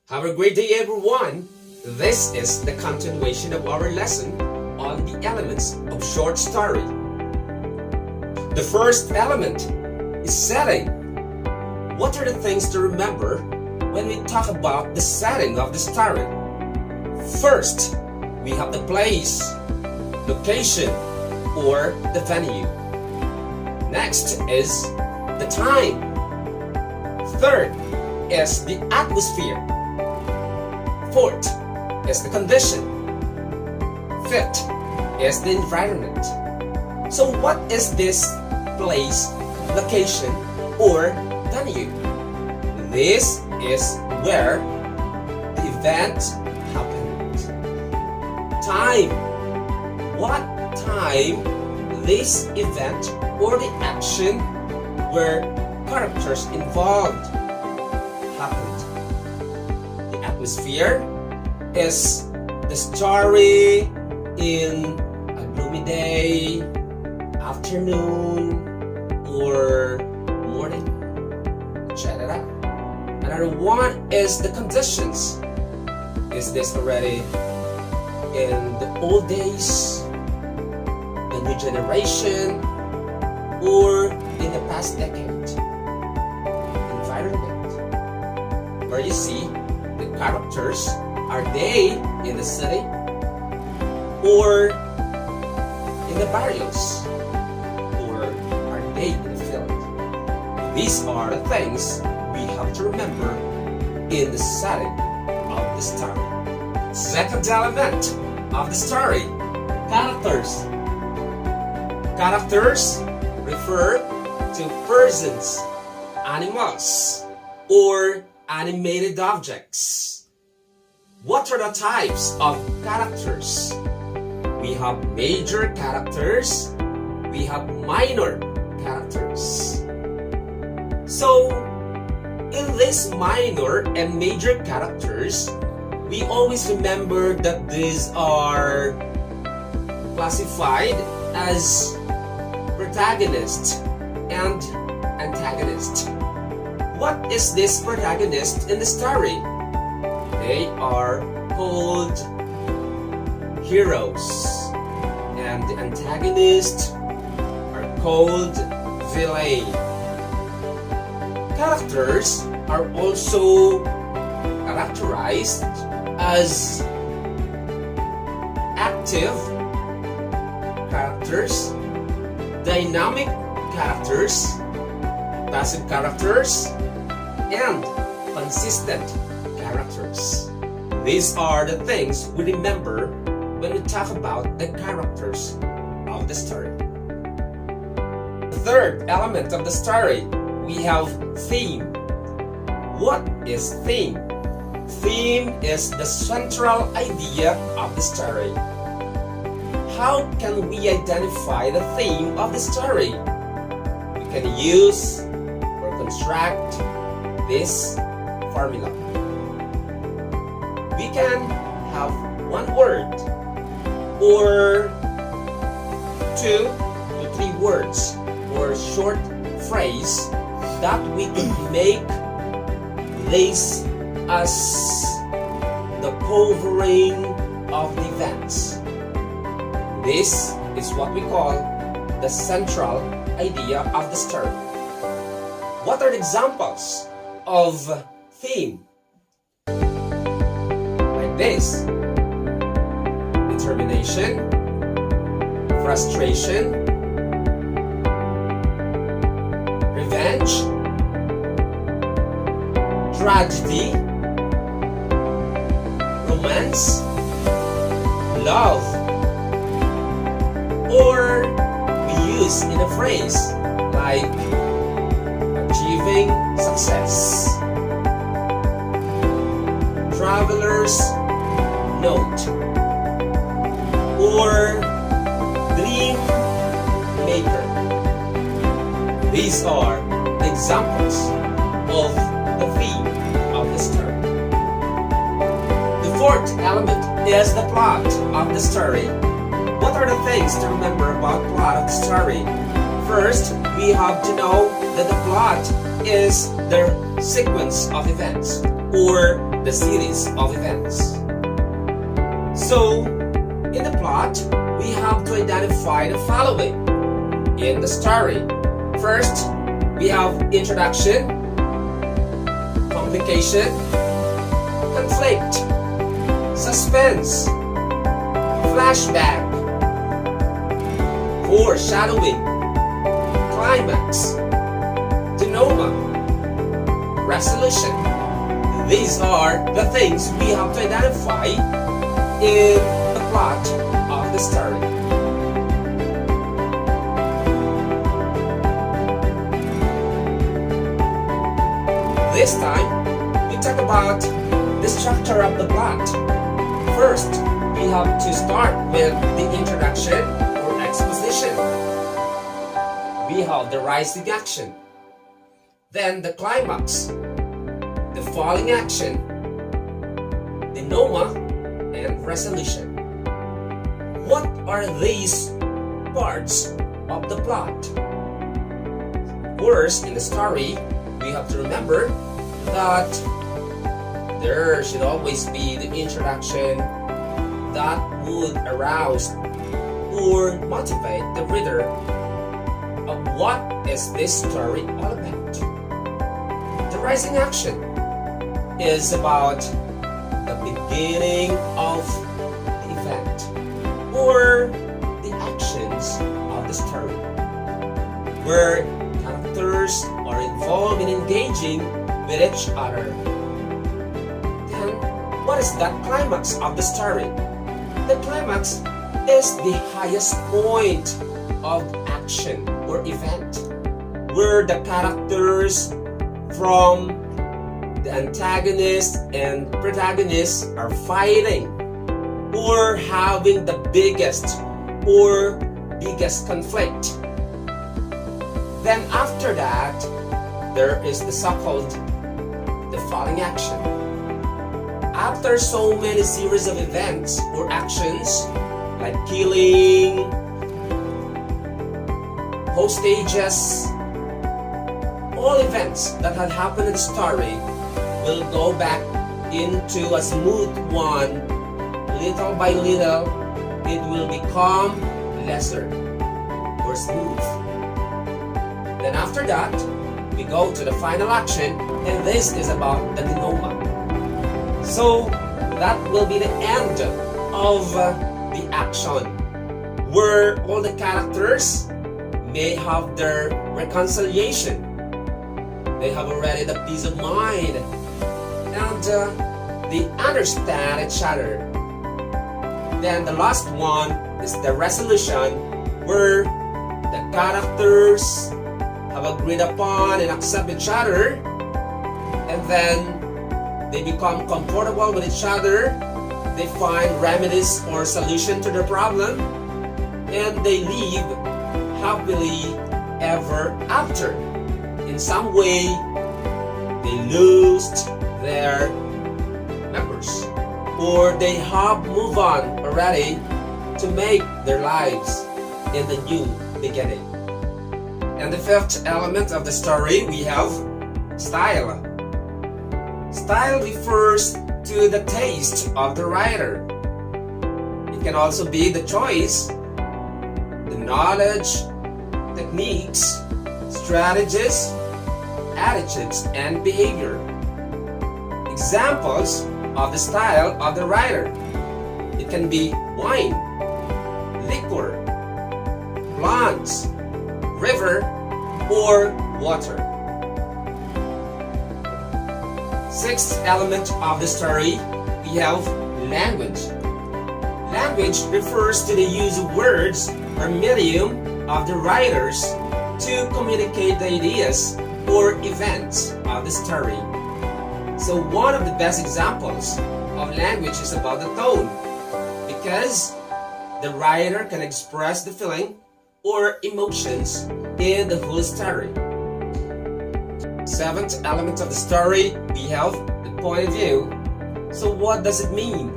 Have a great day, everyone. This is the continuation of our lesson on the elements of short story. The first element is setting. What are the things to remember when we talk about the setting of the story? First, we have the place, location, or the venue. Next is the time. Third is the atmosphere. Fourth is the condition. Fifth is the environment. So what is this place, location, or venue? This is where the event happened. Time. What time this event or the action where characters involved happened. The atmosphere is the story in a gloomy day, afternoon, or morning. Check it out. Another one is the conditions. Is this already in the old days, the new generation, or in the past decade? Environment, where you see the characters, are they in the city or in the barrios, or are they in the field? These are the things we have to remember in the setting of the story. Second element of the story, characters. Characters refer to persons, animals, or animated objects. What are the types of characters? We have major characters, we have minor characters. So, in these minor and major characters, we always remember that these are classified as protagonist and antagonist. What is this protagonist in the story? They are called heroes, and the antagonists are called villain. Characters are also characterized as active characters, dynamic characters, passive characters, and consistent characters. These are the things we remember when we talk about the characters of the story. The third element of the story, we have theme. What is theme? Theme is the central idea of the story. How can we identify the theme of the story? We can use or construct this formula. We can have one word or 2 to 3 words or short phrase that we can make this as the covering of the events. This is what we call the central idea of the story. What are the examples of theme? Like this: determination, frustration, revenge, tragedy, romance, love, or we use in a phrase like achieving success, traveler's note, or dream maker. These are the examples of the theme of the story. The fourth element is the plot of the story. What are the things to remember about plot of the story? First, we have to know that the plot is the sequence of events or the series of events. So, in the plot, we have to identify the following in the story. First, we have introduction, complication, conflict, suspense, flashback, foreshadowing, climax, denouement, resolution. These are the things we have to identify in the plot of the story. This time, we talk about the structure of the plot. First, we have to start with the introduction or exposition. We have the rising action, then the climax, the falling action, denouement, and resolution. What are these parts of the plot? First, in the story, we have to remember that there should always be the introduction that would arouse or motivate the reader of what is this story all about. The rising action is about the beginning of the event or the actions of the story, where characters are involved in engaging with each other. Then, what is that climax of the story? The climax is the highest point of action or event, where the characters from the antagonist and protagonist are fighting or having the biggest conflict. Then after that, there is the so-called the falling action. After so many series of events or actions like killing, hostages, all events that had happened in the story will go back into a smooth one. Little by little, it will become lesser or smooth. Then after that, we go to the final action, and this is about the denouement. So that will be the end of the action, where all the characters may have their reconciliation. They have already the peace of mind, and they understand each other. Then the last one is the resolution, where the characters have agreed upon and accept each other, and then they become comfortable with each other. They find remedies or solution to their problem, and they live happily ever after. In some way, they lost their members, or they have moved on already to make their lives in the new beginning. And the fifth element of the story, we have style. Style refers to the taste of the writer. It can also be the choice, the knowledge, techniques, strategies, attitudes, and behavior. Examples of the style of the writer. It can be wine, liquor, plants, river, or water. Sixth element of the story, we have language. Language refers to the use of words or medium of the writers to communicate the ideas or events of the story. So one of the best examples of language is about the tone, because the writer can express the feeling or emotions in the whole story. Seventh element of the story, we have the point of view. So what does it mean?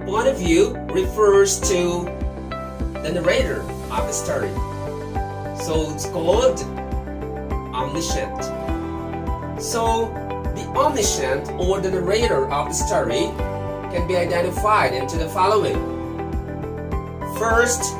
Point of view refers to the narrator of the story. So it's called omniscient. So The omniscient or the narrator of the story can be identified into the following. First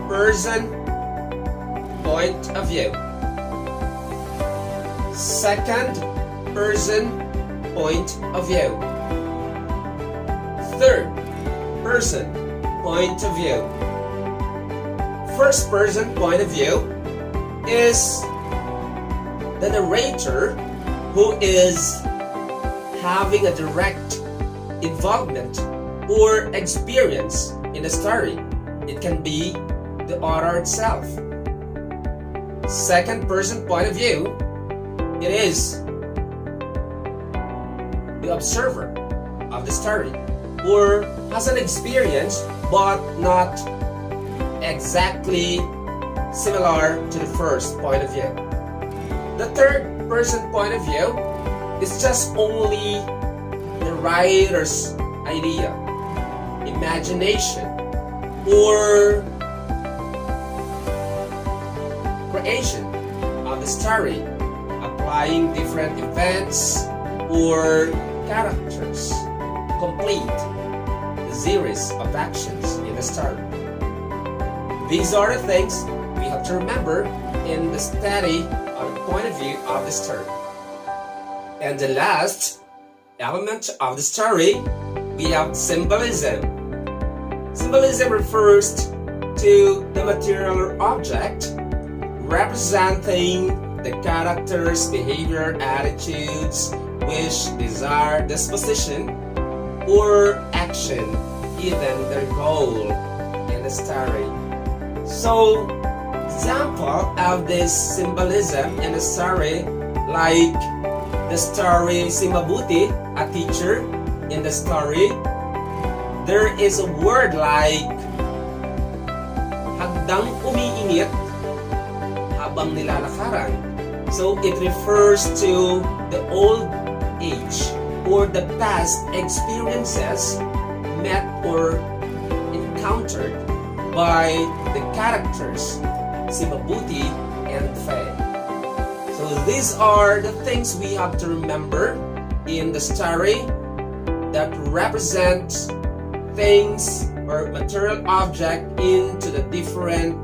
person point of view. Second person point of view. Third person point of view. First person point of view is the narrator who is having a direct involvement or experience in the story. It can be the author itself. Second person point of view, it is the observer of the story or has an experience but not exactly similar to the first point of view. The third person point of view is just only the writer's idea, imagination, or creation of the story, applying different events or characters, complete the series of actions in the story. These are the things we have to remember in the study of the point of view of the story. And the last element of the story, we have symbolism. Symbolism refers to the material or object representing the character's behavior, attitudes, wish, desire, disposition, or action, even their goal in the story. So, example of this symbolism in the story, like the story Si Mabuti, a teacher in the story, there is a word like hagdang umiinit habang nilalakaran. So it refers to the old age or the past experiences met or encountered by the characters Si Mabuti and Faye. So these are the things we have to remember in the story that represent things or material object into the different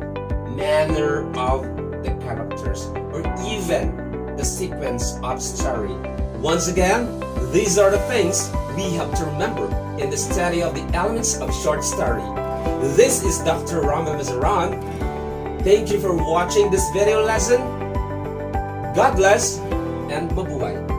manner of the characters or even the sequence of story. Once again, these are the things we have to remember in the study of the elements of short story. This is Dr. Rama Mazaran. Thank you for watching this video lesson. God bless and mabuhay.